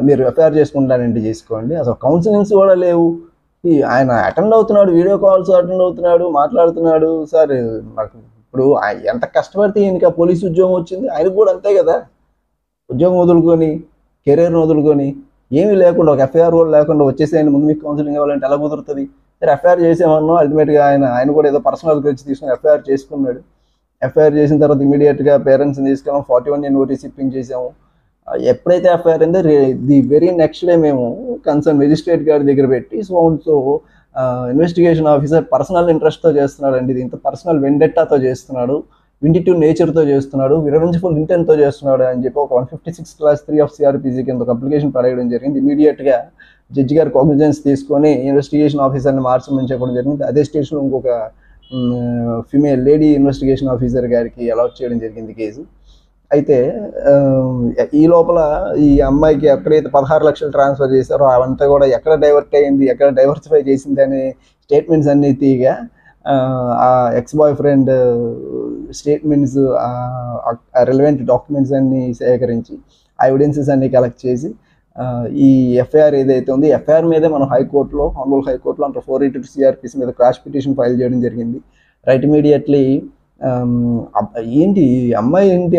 మీరు ఎఫ్ఐఆర్ చేసుకుంటానంటే చేసుకోండి, అసలు కౌన్సిలింగ్స్ కూడా లేవు. ఆయన అటెండ్ అవుతున్నాడు, వీడియో కాల్స్ అటెండ్ అవుతున్నాడు, మాట్లాడుతున్నాడు. సార్ నాకు ఇప్పుడు ఎంత కష్టపడితే ఈయనకి ఆ పోలీసు ఉద్యోగం వచ్చింది, ఆయనకు కూడా అంతే కదా. ఉద్యోగం వదులుకొని, కెరీర్ని వదులుకొని, ఏమీ లేకుండా, ఒక ఎఫ్ఐఆర్ కూడా లేకుండా వచ్చేసేయండి ముందు మీకు కౌన్సిలింగ్ ఇవ్వాలంటే ఎలా కుదురుతుంది? సరే ఎఫ్ఐఆర్ చేసేమన్నాం, అల్టిమేట్గా ఆయన కూడా ఏదో పర్సనల్ గురించి తీసుకుని ఎఫ్ఐఆర్ చేసుకున్నాడు. ఎఫ్ఐఆర్ చేసిన తర్వాత ఇమీడియట్గా పేరెంట్స్ని తీసుకెళ్ళాం, 41A నోటీస్ ఇప్పింగ్ చేసాము. ఎప్పుడైతే ఎఫ్ఐఆర్ అయిందో ది వెరీ నెక్స్ట్ డే మేము కన్సర్న్ మెజిస్ట్రేట్ గారి దగ్గర పెట్టి సో ఇన్వెస్టిగేషన్ ఆఫీసర్ పర్సనల్ ఇంట్రెస్ట్తో చేస్తున్నాడు అండి, ఇంత పర్సనల్ వెండెట్టాతో చేస్తున్నాడు, విండిటివ్ నేచర్తో చేస్తున్నాడు, రివెంజ్ఫుల్ ఇంటెంట్తో చేస్తున్నాడు అని చెప్పి ఒక 156(3) ఆఫ్ సిఆర్పిసి కింద ఒక అప్లికేషన్ పడేయడం జరిగింది. ఇమీడియట్గా జడ్జి గారు కాగ్నిజెన్స్ తీసుకొని ఇన్వెస్టిగేషన్ ఆఫీసర్ని మార్చమని చెప్పడం జరిగింది. అదే స్టేషన్లో ఇంకొక ఫిమేల్ లేడీ ఇన్వెస్టిగేషన్ ఆఫీసర్ గారికి అలాట్ చేయడం జరిగింది కేసు. అయితే ఈ లోపల ఈ అమ్మాయికి ఎక్కడైతే 16 లక్షలు ట్రాన్స్ఫర్ చేశారో అవంతా కూడా ఎక్కడ డైవర్ట్ అయ్యింది, ఎక్కడ డైవర్సిఫై చేసింది అనే స్టేట్మెంట్స్ అన్నీ తీయగా ఆ X boy friend statements, relevant documents అన్నీ సేకరించి ఆ ఎవిడెన్సెస్ అన్నీ కలెక్ట్ చేసి ఈ ఎఫ్ఐఆర్ ఏదైతే ఉంది, ఎఫ్ఐఆర్ మీదే మనం హైకోర్టులో, హానరబుల్ హైకోర్టులో అంటారు 482 సిఆర్పిసి మీద క్రాష్ పిటిషన్ ఫైల్ చేయడం జరిగింది. రైట్ ఇమీడియట్లీ ఏంటి అమ్మాయి ఏంటి